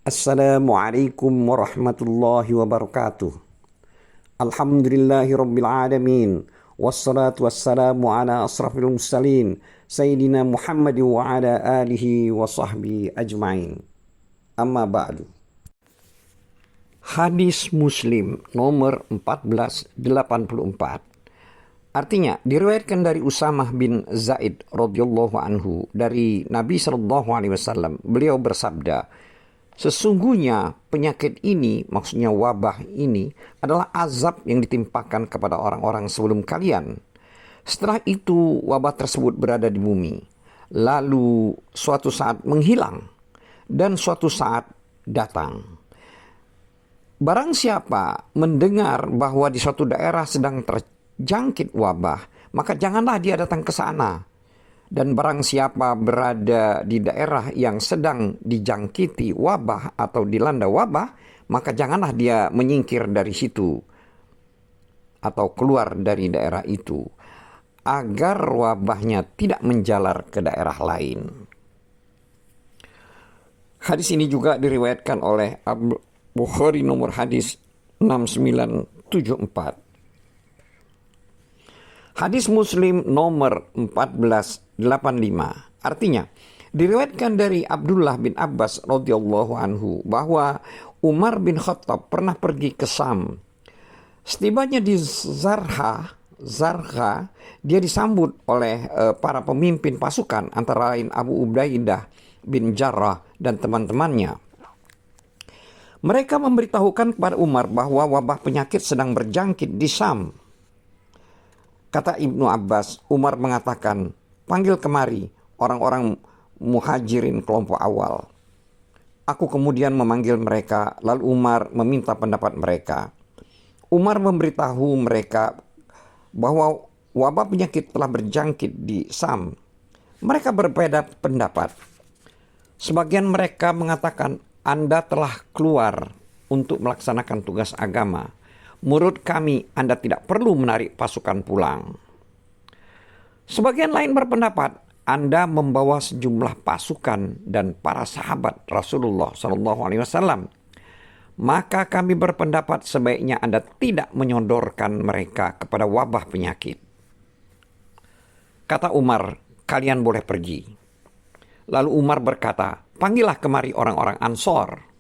Assalamualaikum warahmatullahi wabarakatuh. Alhamdulillahi rabbil alamin. Wassalatu wassalamu ala asrafil mursalin Sayyidina Muhammad wa ala alihi wa sahbihi ajma'in. Amma ba'du. Hadis Muslim nomor 1484. Artinya diriwayatkan dari Usamah bin Zaid radhiyallahu anhu dari Nabi sallallahu alaihi wasallam. Beliau bersabda, sesungguhnya penyakit ini, maksudnya wabah ini, adalah azab yang ditimpakan kepada orang-orang sebelum kalian. Setelah itu wabah tersebut berada di bumi, lalu suatu saat menghilang, dan suatu saat datang. Barang siapa mendengar bahwa di suatu daerah sedang terjangkit wabah, maka janganlah dia datang ke sana. Dan barang siapa berada di daerah yang sedang dijangkiti wabah atau dilanda wabah, maka janganlah dia menyingkir dari situ atau keluar dari daerah itu, agar wabahnya tidak menjalar ke daerah lain. Hadis ini juga diriwayatkan oleh Bukhari nomor hadis 6974. Hadis Muslim nomor 1485. Artinya, diriwayatkan dari Abdullah bin Abbas radhiyallahu anhu bahwa Umar bin Khattab pernah pergi ke Sam. Setibanya di Zarha, dia disambut oleh para pemimpin pasukan, antara lain Abu Ubaidah bin Jarrah dan teman-temannya. Mereka memberitahukan kepada Umar bahwa wabah penyakit sedang berjangkit di Sam. Kata Ibnu Abbas, Umar mengatakan, panggil kemari orang-orang muhajirin kelompok awal. Aku kemudian memanggil mereka, lalu Umar meminta pendapat mereka. Umar memberitahu mereka bahwa wabah penyakit telah berjangkit di Sam. Mereka berbeda pendapat. Sebagian mereka mengatakan, Anda telah keluar untuk melaksanakan tugas agama. Menurut kami, Anda tidak perlu menarik pasukan pulang. Sebagian lain berpendapat, Anda membawa sejumlah pasukan dan para sahabat Rasulullah SAW. Maka kami berpendapat sebaiknya Anda tidak menyodorkan mereka kepada wabah penyakit. Kata Umar, kalian boleh pergi. Lalu Umar berkata, panggillah kemari orang-orang Ansor.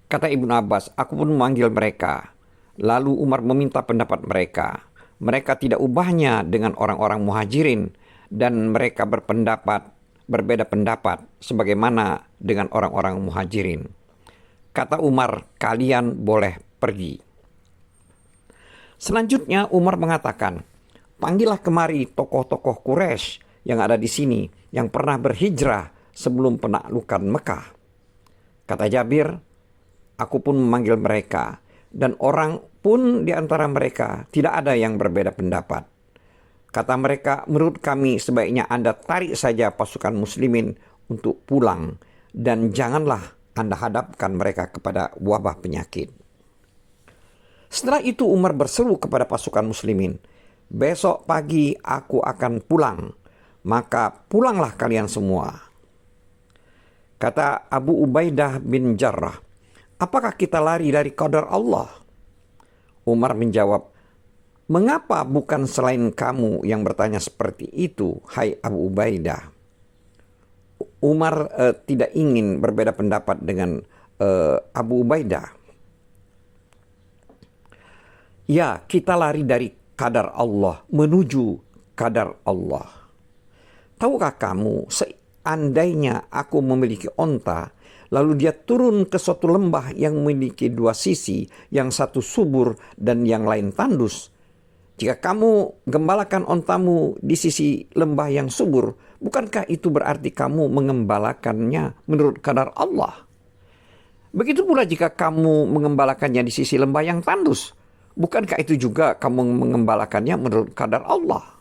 Kata Ibnu Abbas, aku pun memanggil mereka. Lalu Umar meminta pendapat mereka. Mereka tidak ubahnya dengan orang-orang muhajirin, dan mereka berbeda pendapat sebagaimana dengan orang-orang muhajirin. Kata Umar, kalian boleh pergi. Selanjutnya Umar mengatakan, panggillah kemari tokoh-tokoh Quraisy yang ada di sini, yang pernah berhijrah sebelum penaklukan Mekah. Kata Jabir, aku pun memanggil mereka, dan orang pun di antara mereka tidak ada yang berbeda pendapat. Kata mereka, menurut kami sebaiknya Anda tarik saja pasukan muslimin untuk pulang, dan janganlah Anda hadapkan mereka kepada wabah penyakit. Setelah itu Umar berseru kepada pasukan muslimin, besok pagi aku akan pulang, maka pulanglah kalian semua. Kata Abu Ubaidah bin Jarrah, apakah kita lari dari qadar Allah? Umar menjawab, mengapa bukan selain kamu yang bertanya seperti itu, hai Abu Ubaidah? Umar tidak ingin berbeda pendapat dengan Abu Ubaidah. Ya, kita lari dari qadar Allah menuju qadar Allah. Tahukah kamu, seandainya aku memiliki onta, lalu dia turun ke suatu lembah yang memiliki dua sisi, yang satu subur dan yang lain tandus. Jika kamu gembalakan ontamu di sisi lembah yang subur, bukankah itu berarti kamu mengembalakannya menurut qadar Allah? Begitu pula jika kamu mengembalakannya di sisi lembah yang tandus, bukankah itu juga kamu mengembalakannya menurut qadar Allah?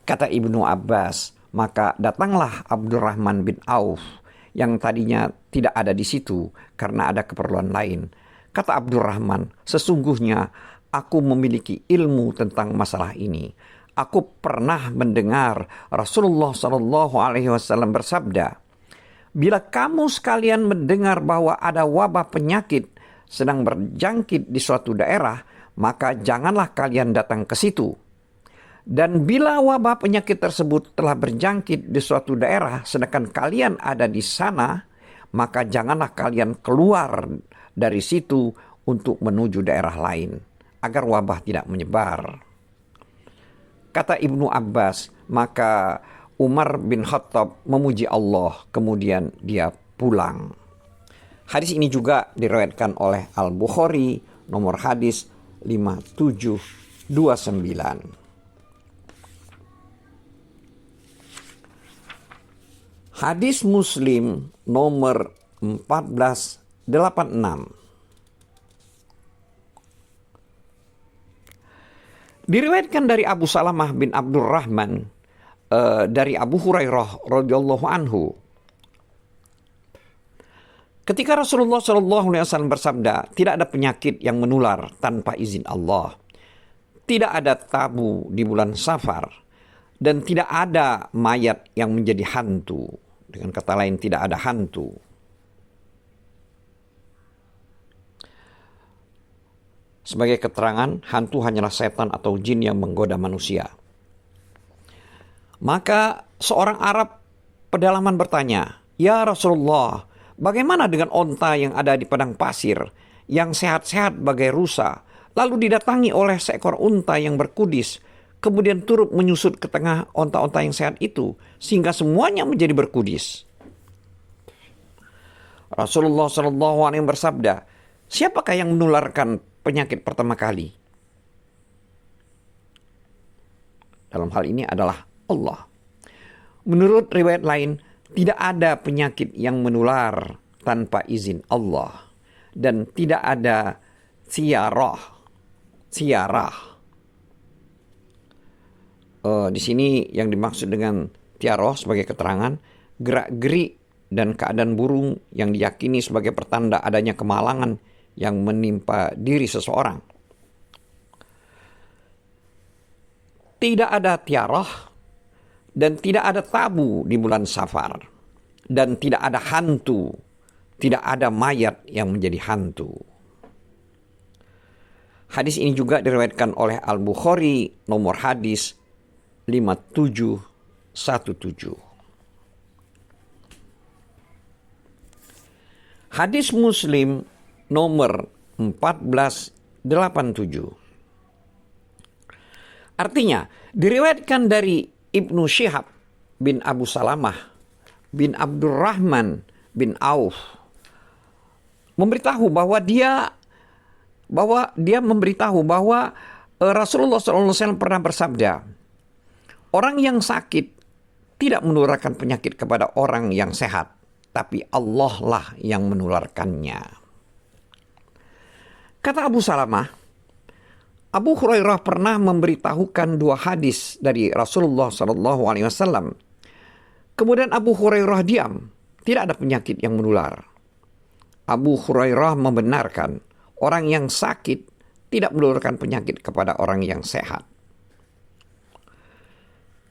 Kata Ibnu Abbas, maka datanglah Abdurrahman bin Auf yang tadinya tidak ada di situ karena ada keperluan lain. Kata Abdurrahman, sesungguhnya aku memiliki ilmu tentang masalah ini. Aku pernah mendengar Rasulullah SAW bersabda, bila kamu sekalian mendengar bahwa ada wabah penyakit sedang berjangkit di suatu daerah, maka janganlah kalian datang ke situ. Dan bila wabah penyakit tersebut telah berjangkit di suatu daerah, sedangkan kalian ada di sana, maka janganlah kalian keluar dari situ untuk menuju daerah lain, agar wabah tidak menyebar. Kata Ibnu Abbas, maka Umar bin Khattab memuji Allah, kemudian dia pulang. Hadis ini juga diriwayatkan oleh Al-Bukhari, nomor hadis 5729. Hadis Muslim nomor 1486. Diriwayatkan dari Abu Salamah bin Abdurrahman dari Abu Hurairah radhiyallahu anhu. Ketika Rasulullah SAW bersabda, tidak ada penyakit yang menular tanpa izin Allah. Tidak ada tabu di bulan Safar. Dan tidak ada mayat yang menjadi hantu. Dengan kata lain, tidak ada hantu. Sebagai keterangan, hantu hanyalah setan atau jin yang menggoda manusia. Maka seorang Arab pedalaman bertanya, "Ya Rasulullah, bagaimana dengan onta yang ada di padang pasir, yang sehat-sehat bagai rusa, lalu didatangi oleh seekor unta yang berkudis, kemudian turut menyusut ke tengah onta-onta yang sehat itu, sehingga semuanya menjadi berkudis?" Rasulullah SAW bersabda, "Siapakah yang menularkan penyakit pertama kali?" Dalam hal ini adalah Allah. Menurut riwayat lain, tidak ada penyakit yang menular tanpa izin Allah. Dan tidak ada siarah. Di sini yang dimaksud dengan tiaroh sebagai keterangan, gerak-gerik dan keadaan burung yang diyakini sebagai pertanda adanya kemalangan yang menimpa diri seseorang. Tidak ada tiarah dan tidak ada tabu di bulan Safar. Dan tidak ada hantu, tidak ada mayat yang menjadi hantu. Hadis ini juga diriwayatkan oleh Al-Bukhari, nomor hadis 5717. Hadis Muslim nomor 1487. Artinya, diriwayatkan dari Ibnu Syihab bin Abu Salamah bin Abdurrahman bin Auf memberitahu bahwa dia memberitahu bahwa Rasulullah SAW pernah bersabda, orang yang sakit tidak menularkan penyakit kepada orang yang sehat, tapi Allah lah yang menularkannya. Kata Abu Salamah, Abu Hurairah pernah memberitahukan dua hadis dari Rasulullah SAW. Kemudian Abu Hurairah diam, tidak ada penyakit yang menular. Abu Hurairah membenarkan orang yang sakit tidak menularkan penyakit kepada orang yang sehat.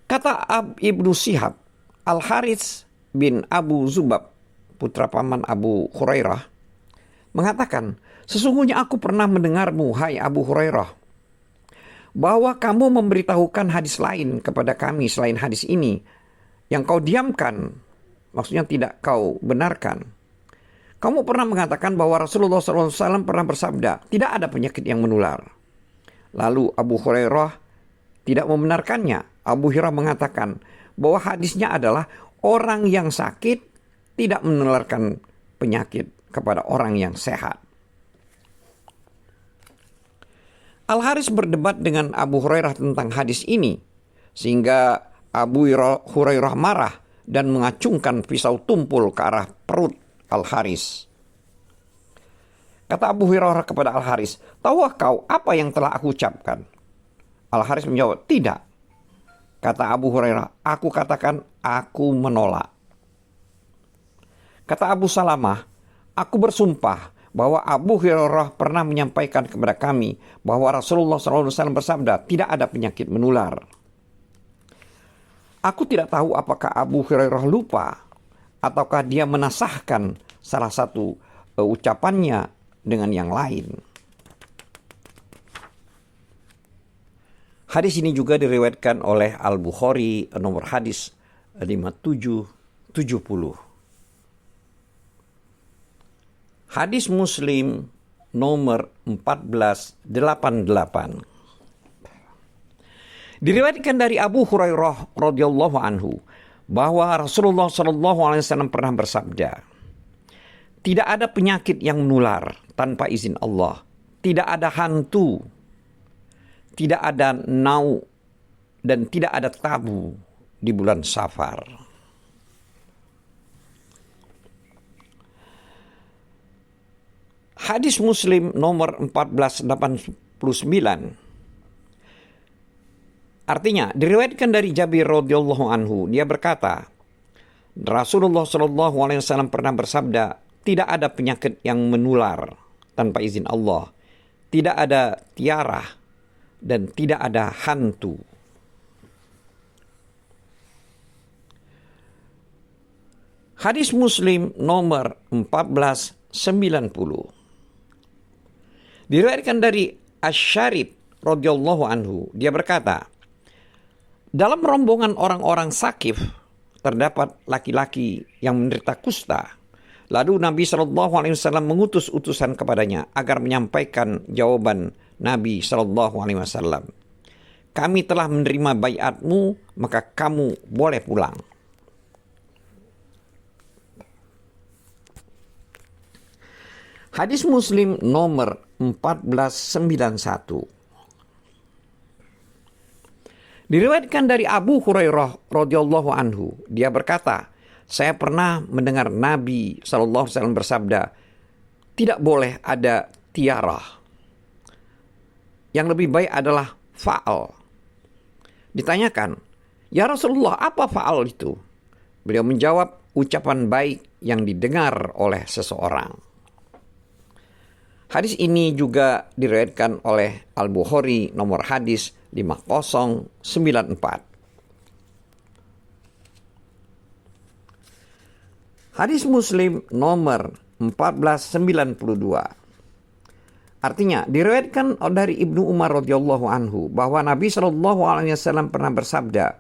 Kata Ibnu Syihab, Al-Harits bin Abu Zubab, putra paman Abu Hurairah, mengatakan, sesungguhnya aku pernah mendengarmu, hai Abu Hurairah, bahwa kamu memberitahukan hadis lain kepada kami selain hadis ini, yang kau diamkan, maksudnya tidak kau benarkan. Kamu pernah mengatakan bahwa Rasulullah SAW pernah bersabda, tidak ada penyakit yang menular. Lalu Abu Hurairah tidak membenarkannya. Abu Hurairah mengatakan bahwa hadisnya adalah orang yang sakit tidak menularkan penyakit kepada orang yang sehat. Al-Haris berdebat dengan Abu Hurairah tentang hadis ini, sehingga Abu Hurairah marah dan mengacungkan pisau tumpul ke arah perut Al-Haris. Kata Abu Hurairah kepada Al-Haris, tahukah kau apa yang telah aku ucapkan? Al-Haris menjawab, tidak. Kata Abu Hurairah, aku katakan, aku menolak. Kata Abu Salamah, aku bersumpah bahwa Abu Hurairah pernah menyampaikan kepada kami bahwa Rasulullah SAW bersabda, tidak ada penyakit menular. Aku tidak tahu apakah Abu Hurairah lupa ataukah dia menasahkan salah satu ucapannya dengan yang lain. Hadis ini juga diriwayatkan oleh Al-Bukhari nomor hadis 5770. Hadis Muslim nomor 1488. Diriwayatkan dari Abu Hurairah radhiyallahu anhu bahwa Rasulullah sallallahu alaihi wasallam pernah bersabda, "Tidak ada penyakit yang menular tanpa izin Allah, tidak ada hantu, tidak ada nau, dan tidak ada tabu di bulan Safar." Hadis Muslim nomor 1489. Artinya, diriwayatkan dari Jabir radhiyallahu anhu, dia berkata, Rasulullah shallallahu alaihi wasallam pernah bersabda, tidak ada penyakit yang menular tanpa izin Allah, tidak ada tiarah, dan tidak ada hantu. Hadis Muslim nomor 1490. Diriwayatkan dari Asy-Syarib radhiyallahu anhu, dia berkata, dalam rombongan orang-orang Sakif terdapat laki-laki yang menderita kusta. Lalu Nabi Shallallahu Alaihi Wasallam mengutus utusan kepadanya agar menyampaikan jawaban Nabi Shallallahu Alaihi Wasallam. Kami telah menerima baiatmu, maka kamu boleh pulang. Hadis Muslim nomor 1491. Diriwayatkan dari Abu Hurairah radhiyallahu anhu, dia berkata, saya pernah mendengar Nabi sallallahu alaihi wasallam bersabda, tidak boleh ada tiarah. Yang lebih baik adalah fa'al. Ditanyakan, ya Rasulullah, apa fa'al itu? Beliau menjawab, ucapan baik yang didengar oleh seseorang. Hadis ini juga diriwayatkan oleh Al-Bukhari nomor hadis 5094. Hadis Muslim nomor 1492. Artinya diriwayatkan dari Ibnu Umar radhiyallahu anhu bahwa Nabi Shallallahu alaihi wasallam pernah bersabda,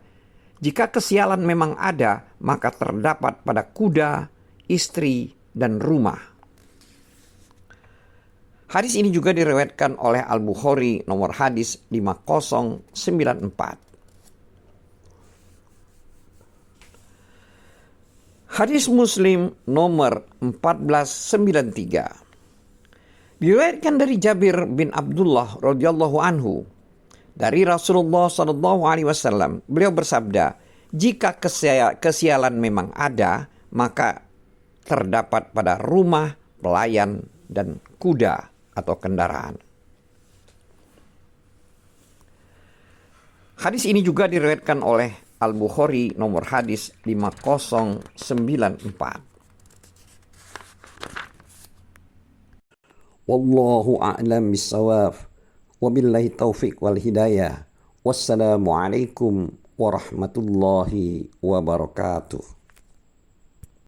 jika kesialan memang ada, maka terdapat pada kuda, istri, dan rumah. Hadis ini juga diriwayatkan oleh Al-Bukhari nomor hadis 5094. Hadis Muslim nomor 1493. Diriwayatkan dari Jabir bin Abdullah radhiyallahu anhu dari Rasulullah sallallahu alaihi wasallam, beliau bersabda, jika kesialan memang ada, maka terdapat pada rumah, pelayan, dan kuda atau kendaraan. Hadis ini juga diriwayatkan oleh Al-Bukhari nomor hadis 5094. Wallahu a'lam bissawab. Wabillahi taufiq wal hidayah. Wassalamualaikum warahmatullahi wabarakatuh.